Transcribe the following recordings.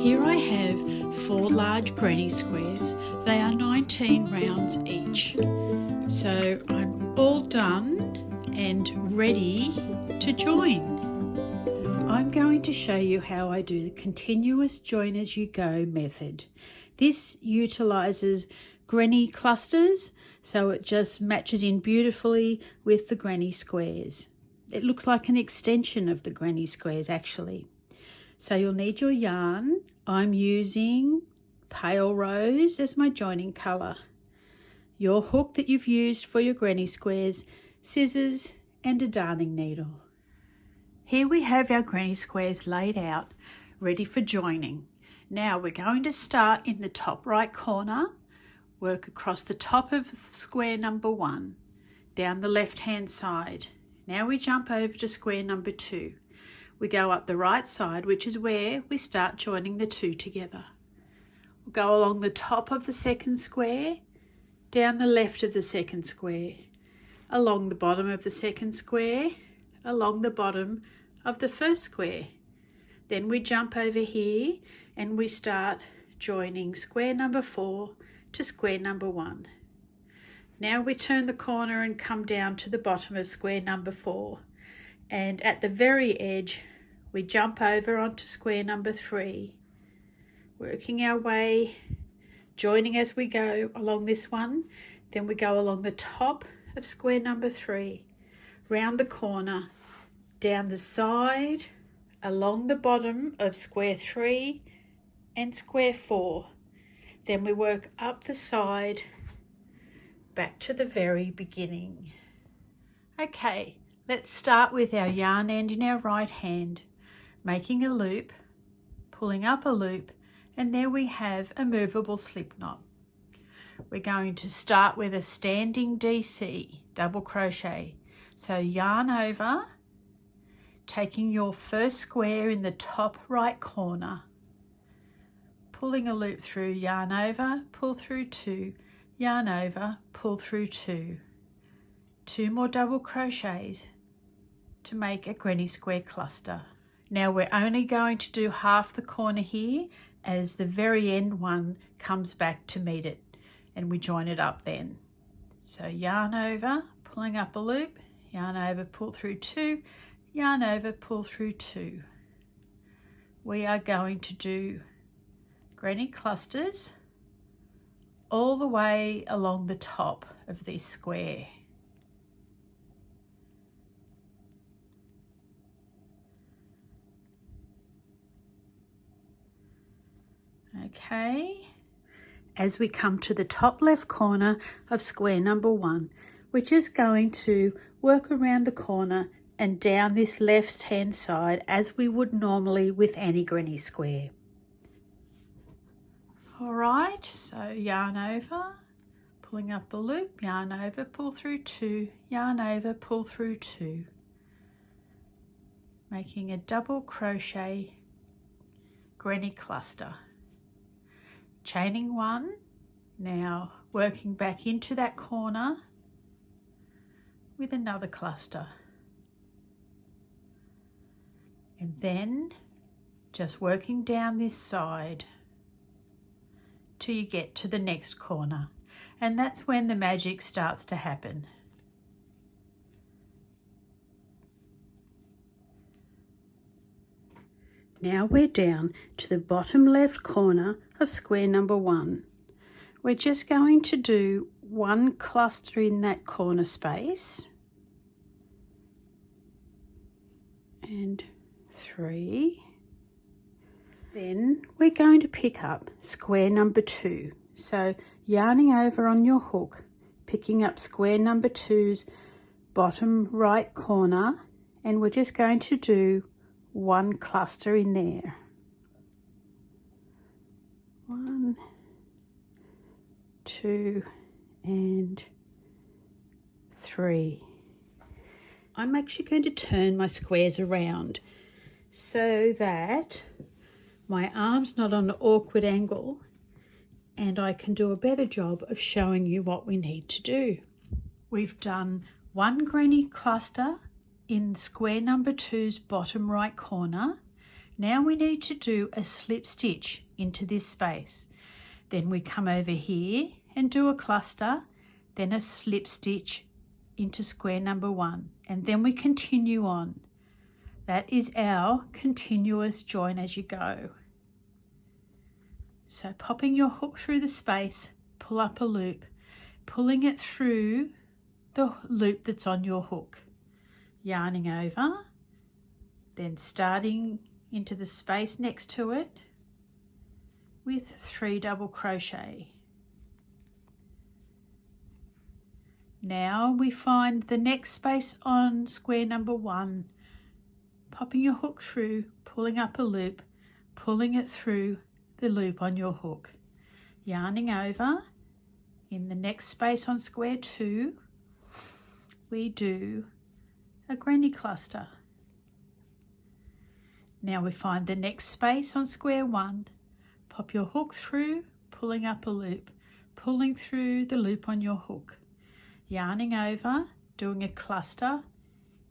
Here I have 4 large granny squares. They are 19 rounds each. So I'm all done and ready to join. I'm going to show you how I do the continuous join as you go method. This utilizes granny clusters, so it just matches in beautifully with the granny squares. It looks like an extension of the granny squares actually. So you'll need your yarn. I'm using pale rose as my joining colour. Your hook that you've used for your granny squares, scissors and a darning needle. Here we have our granny squares laid out, ready for joining. Now we're going to start in the top right corner, work across the top of square number 1, down the left hand side. Now we jump over to square number 2. We go up the right side, which is where we start joining the 2 together. We'll go along the top of the second square, down the left of the second square, along the bottom of the second square, along the bottom of the first square. Then we jump over here and we start joining square number 4 to square number 1. Now we turn the corner and come down to the bottom of square number 4. And at the very edge we jump over onto square number 3, working our way, joining as we go along this one. Then we go along the top of square number 3, round the corner, down the side, along the bottom of square 3 and square 4. Then we work up the side back to the very beginning. Okay, let's start with our yarn end in our right hand, making a loop, pulling up a loop, and there we have a movable slip knot. We're going to start with a standing DC, double crochet. So yarn over, taking your first square in the top right corner, pulling a loop through, yarn over, pull through 2, yarn over, pull through 2. 2 more double crochets to make a granny square cluster. Now we're only going to do half the corner here, as the very end one comes back to meet it, and we join it up then. So yarn over, pulling up a loop, yarn over, pull through 2, yarn over, pull through 2. We are going to do granny clusters all the way along the top of this square. Okay, as we come to the top left corner of square number 1, we're just going to work around the corner and down this left hand side as we would normally with any granny square. Alright, so yarn over, pulling up a loop, yarn over, pull through 2, yarn over, pull through 2, making a double crochet granny cluster. Chaining 1, now working back into that corner with another cluster. And then just working down this side till you get to the next corner. And that's when the magic starts to happen. Now we're down to the bottom left corner of square number 1. We're just going to do 1 cluster in that corner space and 3. Then we're going to pick up square number 2. So yarning over on your hook, picking up square number 2's bottom right corner, and we're just going to do 1 cluster in there. 1, 2 and 3. I'm actually going to turn my squares around so that my arm's not on an awkward angle and I can do a better job of showing you what we need to do. We've done 1 granny cluster in square number 2's bottom right corner. Now we need to do a slip stitch into this space. Then we come over here and do a cluster, then a slip stitch into square number 1, and then we continue on. That is our continuous join as you go. So popping your hook through the space, pull up a loop, pulling it through the loop that's on your hook, yarning over, then starting into the space next to it with 3 double crochet. Now we find the next space on square number 1, popping your hook through, pulling up a loop, pulling it through the loop on your hook, yarning over. In the next space on square 2, we do a granny cluster. Now we find the next space on square 1, pop your hook through, pulling up a loop, pulling through the loop on your hook, yarning over, doing a cluster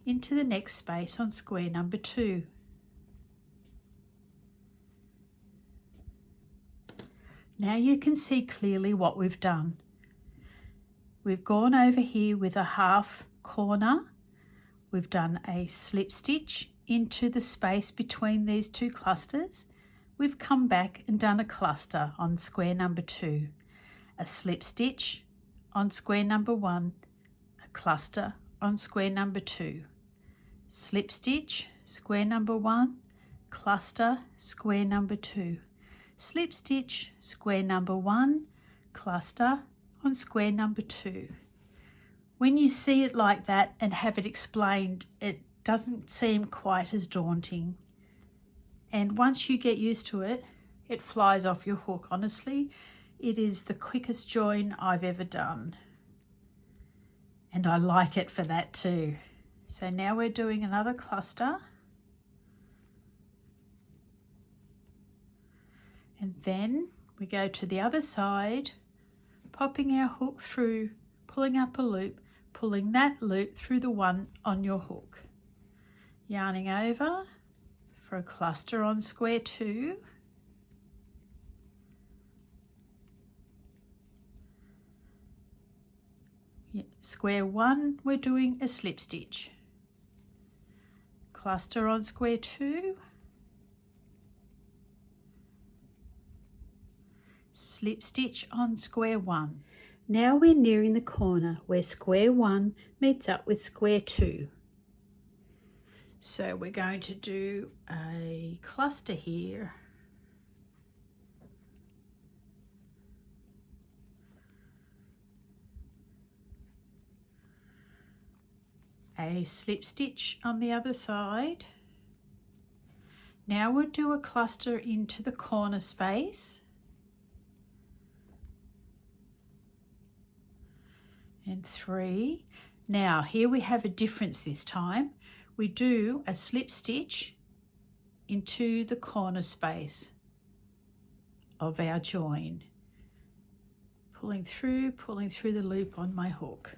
into the next space on square number 2. Now you can see clearly what we've done. We've gone over here with a half corner, we've done a slip stitch into the space between these 2 clusters, we've come back and done a cluster on square number 2, a slip stitch on square number 1, a cluster on square number 2, slip stitch, square number 1, cluster, square number 2, slip stitch, square number 1, cluster on square number 2. When you see it like that and have it explained, it doesn't seem quite as daunting. And once you get used to it, it flies off your hook. Honestly, it is the quickest join I've ever done. And I like it for that too. So now we're doing another cluster. And then we go to the other side, popping our hook through, pulling up a loop, pulling that loop through the one on your hook, yarning over for a cluster on square 2, square 1 we're doing a slip stitch, cluster on square 2, slip stitch on square 1. Now we're nearing the corner where square 1 meets up with square 2. So we're going to do a cluster here. A slip stitch on the other side. Now we'll do a cluster into the corner space. And 3. Now here we have a difference this time. We do a slip stitch into the corner space of our join, pulling through the loop on my hook.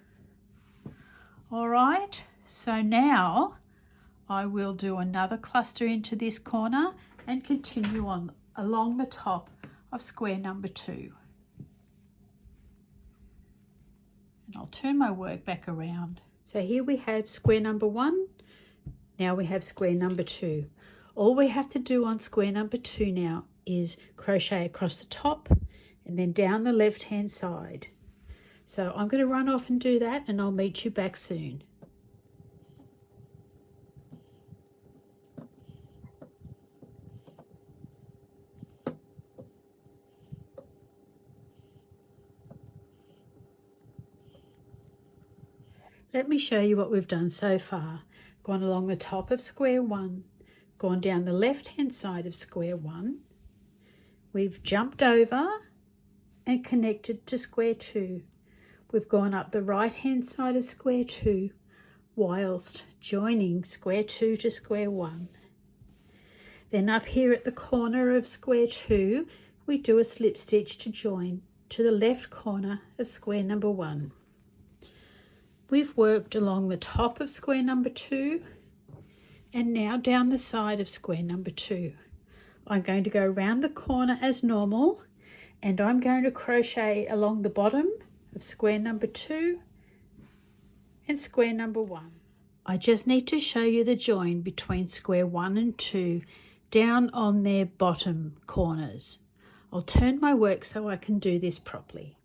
All right, so now I will do another cluster into this corner and continue on along the top of square number 2. And I'll turn my work back around. So here we have square number 1. Now we have square number 2. All we have to do on square number 2 now is crochet across the top and then down the left hand side. So I'm going to run off and do that, and I'll meet you back soon. Let me show you what we've done so far. Gone along the top of square 1, gone down the left hand side of square 1. We've jumped over and connected to square 2. We've gone up the right hand side of square 2 whilst joining square 2 to square 1. Then up here at the corner of square 2, we do a slip stitch to join to the left corner of square number 1. We've worked along the top of square number 2, And now down the side of square number 2. I'm going to go around the corner as normal, and I'm going to crochet along the bottom of square number 2 and square number 1. I just need to show you the join between square 1 and 2 down on their bottom corners. I'll turn my work so I can do this properly.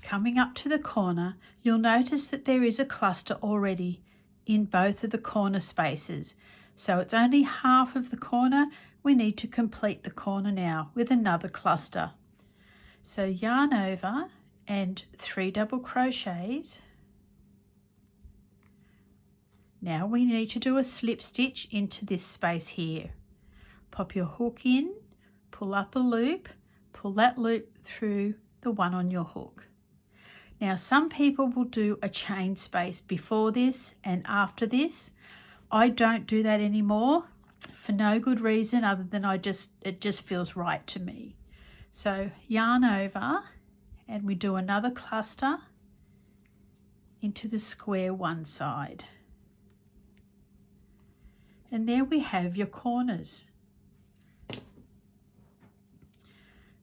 Coming up to the corner, you'll notice that there is a cluster already in both of the corner spaces. So it's only half of the corner. We need to complete the corner now with another cluster. So yarn over and 3 double crochets. Now we need to do a slip stitch into this space here. Pop your hook in, pull up a loop, pull that loop through the one on your hook. Now some people will do a chain space before this and after this. I don't do that anymore for no good reason other than it just feels right to me. So yarn over and we do another cluster into the square one side. And there we have your corners.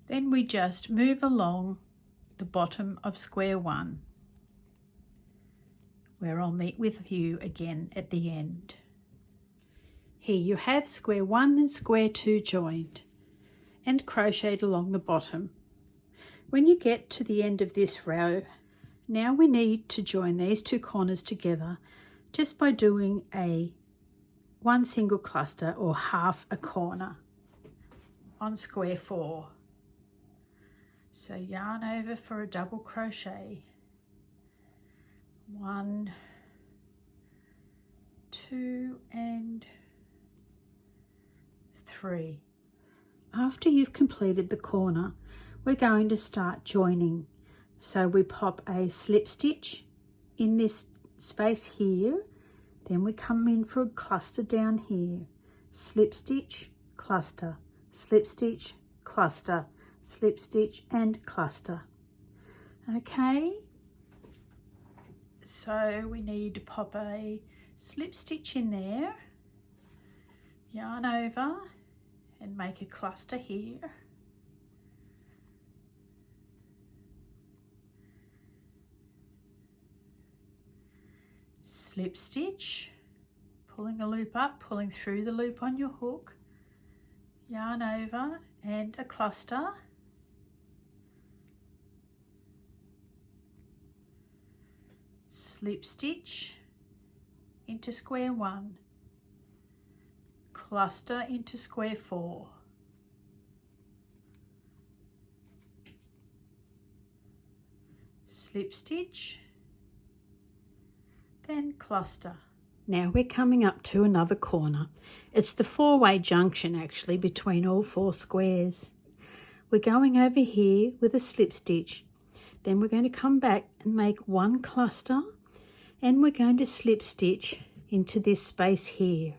Then we just move along the bottom of square 1, where I'll meet with you again at the end. Here you have square 1 and square 2 joined and crocheted along the bottom. When you get to the end of this row, now we need to join these 2 corners together just by doing one single cluster or half a corner on square 4. So yarn over for a double crochet. 1, 2 and 3. After you've completed the corner, we're going to start joining. So we pop a slip stitch in this space here, then we come in for a cluster down here, slip stitch, cluster, slip stitch, cluster, slip stitch and cluster. Okay, so we need to pop a slip stitch in there, yarn over and make a cluster here, slip stitch, pulling a loop up, pulling through the loop on your hook, yarn over and a cluster, slip stitch into square 1, cluster into square 4, slip stitch, then cluster. Now we're coming up to another corner. It's the 4-way junction actually between all 4 squares. We're going over here with a slip stitch, then we're going to come back and make 1 cluster, and we're going to slip stitch into this space here.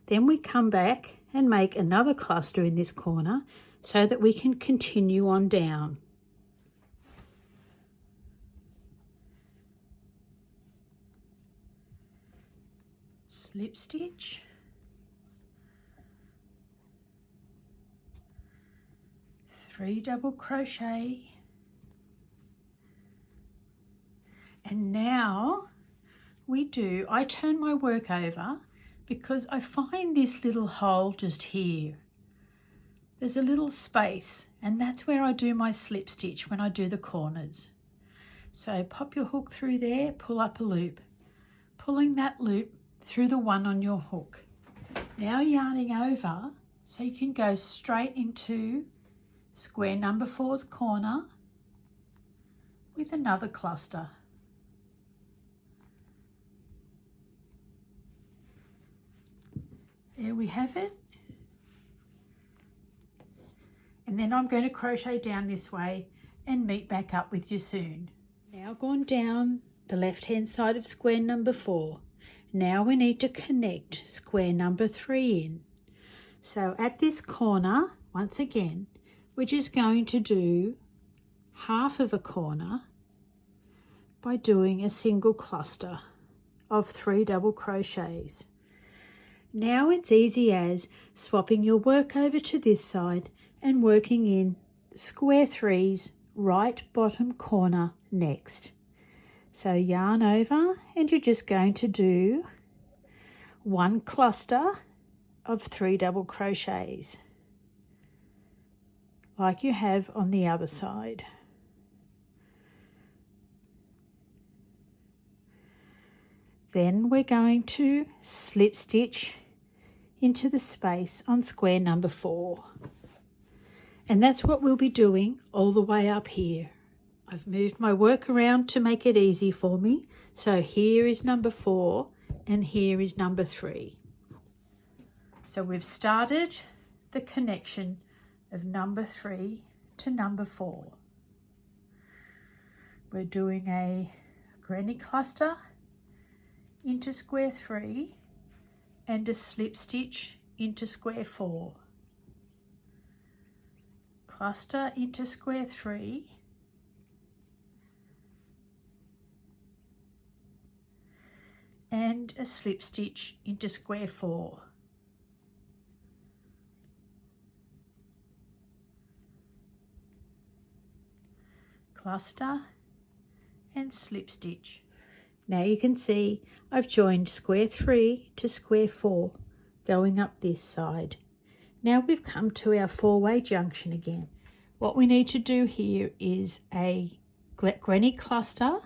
Then we come back and make another cluster in this corner so that we can continue on down. Slip stitch, three double crochet, and now I turn my work over because I find this little hole just here. There's a little space, and that's where I do my slip stitch when I do the corners. So pop your hook through there, pull up a loop, pulling that loop through the one on your hook. Now yarning over so you can go straight into square number 4's corner with another cluster. There we have it. And then I'm going to crochet down this way and meet back up with you soon. Now gone down the left hand side of square number 4. Now we need to connect square number 3 in. So at this corner, once again, we're just going to do half of a corner by doing a single cluster of 3 double crochets. Now it's easy as swapping your work over to this side and working in square 3's right bottom corner next. So yarn over and you're just going to do 1 cluster of 3 double crochets like you have on the other side. Then we're going to slip stitch into the space on square number 4. And that's what we'll be doing all the way up here. I've moved my work around to make it easy for me. So here is number 4 and here is number 3. So we've started the connection of number 3 to number 4. We're doing a granny cluster into square 3 and a slip stitch into square 4. Cluster into square 3 and a slip stitch into square 4. Cluster and slip stitch. Now you can see I've joined square 3 to square 4 going up this side. Now we've come to our 4-way junction again. What we need to do here is a granny cluster,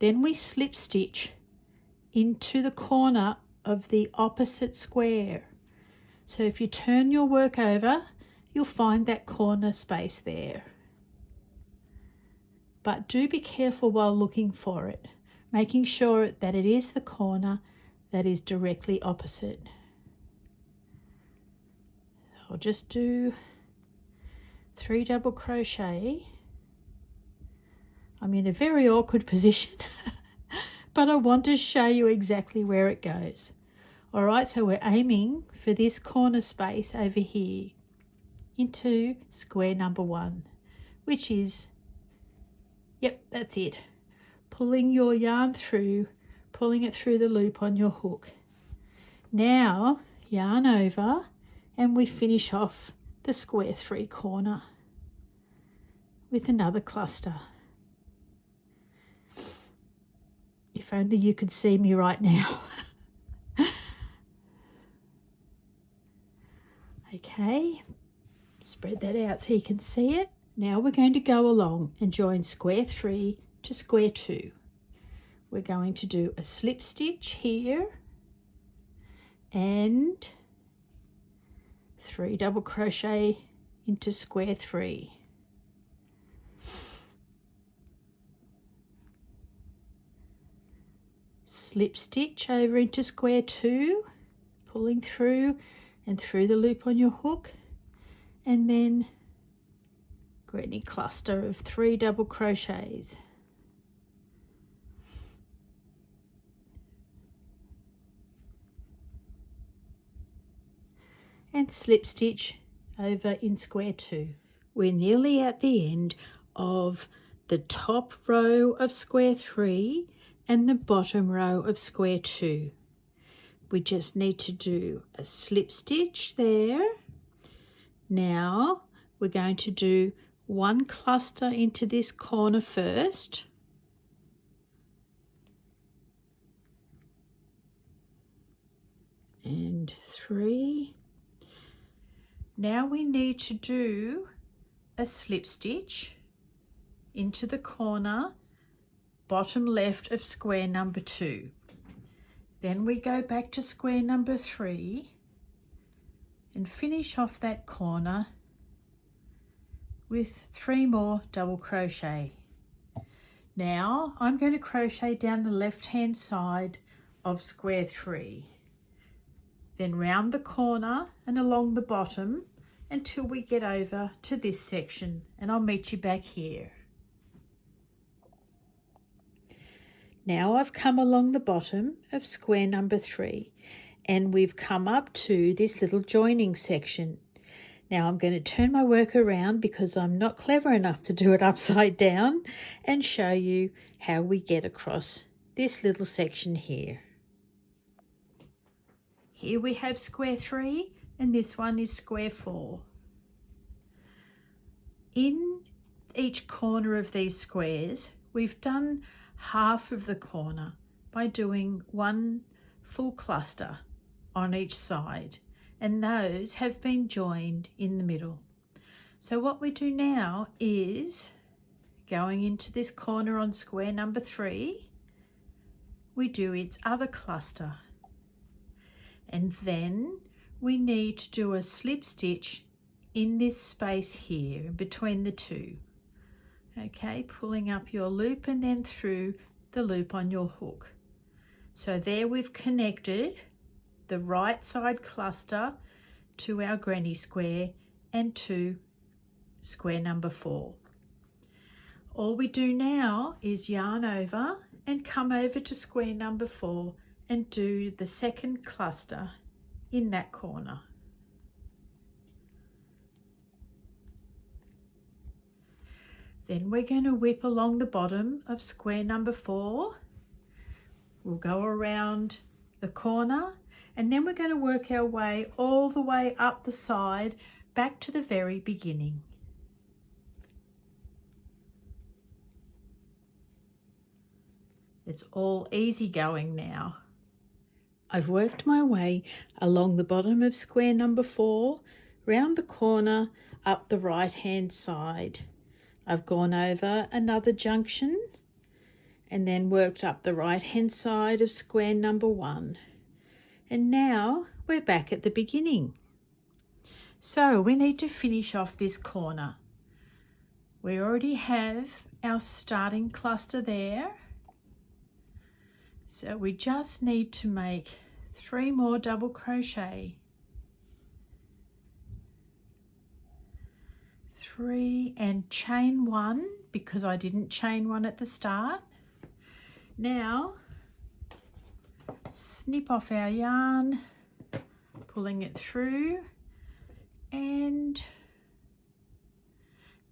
then we slip stitch into the corner of the opposite square. So if you turn your work over, you'll find that corner space there. But do be careful while looking for it, making sure that it is the corner that is directly opposite. I'll just do 3 double crochet. I'm in a very awkward position, but I want to show you exactly where it goes. All right, so we're aiming for this corner space over here into square number 1, which is, yep, that's it. Pulling your yarn through, pulling it through the loop on your hook. Now yarn over and we finish off the square 3 corner with another cluster. If only you could see me right now. Okay, spread that out so you can see it. Now we're going to go along and join square 3 to square 2. We're going to do a slip stitch here and 3 double crochet into square 3. Slip stitch over into square 2, pulling through and through the loop on your hook, and then granny cluster of 3 double crochets. And slip stitch over in square 2. We're nearly at the end of the top row of square 3 and the bottom row of square 2. We just need to do a slip stitch there. Now we're going to do 1 cluster into this corner first, and 3. Now we need to do a slip stitch into the corner bottom left of square number 2. Then we go back to square number 3 and finish off that corner with 3 more double crochet. Now I'm going to crochet down the left hand side of square 3, then round the corner and along the bottom until we get over to this section, and I'll meet you back here. Now I've come along the bottom of square number 3 and we've come up to this little joining section. Now I'm going to turn my work around because I'm not clever enough to do it upside down and show you how we get across this little section here. Here we have square 3 and this one is square 4. In each corner of these squares, we've done half of the corner by doing one full cluster on each side, and those have been joined in the middle. So what we do now is going into this corner on square number 3, we do its other cluster, and then we need to do a slip stitch in this space here between the two. Okay, pulling up your loop and then through the loop on your hook. So there we've connected the right side cluster to our granny square and to square number 4. All we do now is yarn over and come over to square number 4 and do the second cluster in that corner. Then we're going to whip along the bottom of square number 4. We'll go around the corner and then we're going to work our way all the way up the side back to the very beginning. It's all easy going now. I've worked my way along the bottom of square number 4, round the corner, up the right hand side. I've gone over another junction and then worked up the right hand side of square number 1. And now we're back at the beginning. So we need to finish off this corner. We already have our starting cluster there. So we just need to make 3 more double crochet. 3 and chain 1 because I didn't chain 1 at the start. Now snip off our yarn, pulling it through and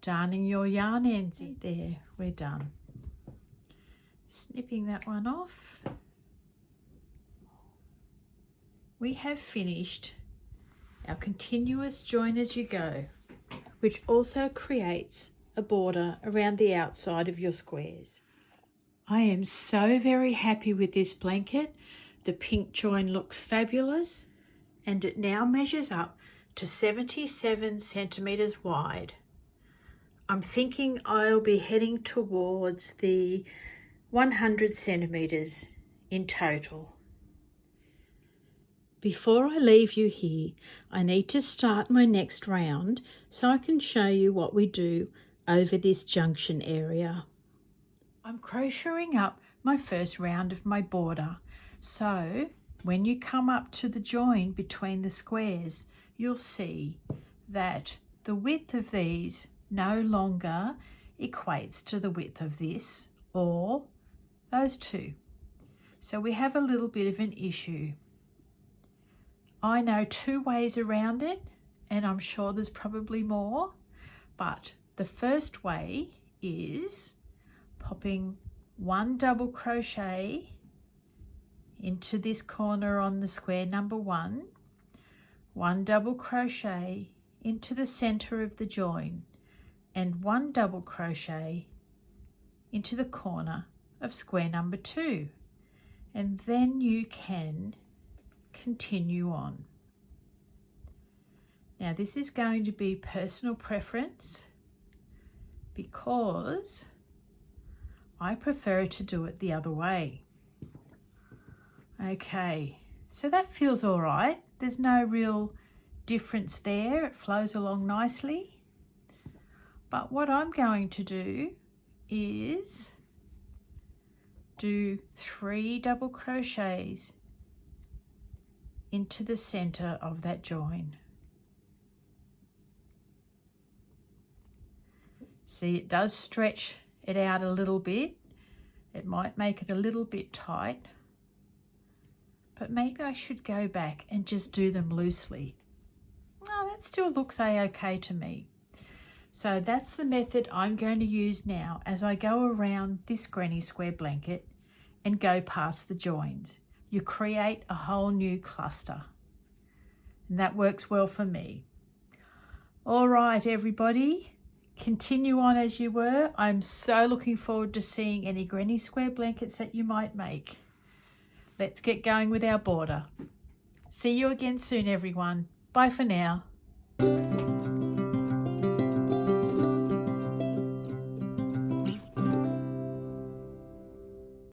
darning your yarn ends in. There, we're done. Snipping that one off. We have finished our continuous join as you go, which also creates a border around the outside of your squares. I am so very happy with this blanket. The pink join looks fabulous and it now measures up to 77 centimeters wide. I'm thinking I'll be heading towards the 100 centimeters in total. Before I leave you here, I need to start my next round so I can show you what we do over this junction area. I'm crocheting up my first round of my border. So when you come up to the join between the squares, you'll see that the width of these no longer equates to the width of this or those two. So we have a little bit of an issue. I know 2 ways around it, and I'm sure there's probably more, but the first way is popping 1 double crochet into this corner on the square number 1, 1 double crochet into the center of the join, and 1 double crochet into the corner of square number 2, and then you can continue on. Now this is going to be personal preference because I prefer to do it the other way. Okay, so that feels all right. There's no real difference there. It flows along nicely. But what I'm going to do is do 3 double crochets into the center of that join. See, it does stretch it out a little bit. It might make it a little bit tight, but maybe I should go back and just do them loosely. Oh, that still looks a-okay to me. So that's the method I'm going to use now as I go around this granny square blanket and go past the joins. You create a whole new cluster. And that works well for me. All right, everybody, continue on as you were. I'm so looking forward to seeing any granny square blankets that you might make. Let's get going with our border. See you again soon, everyone. Bye for now.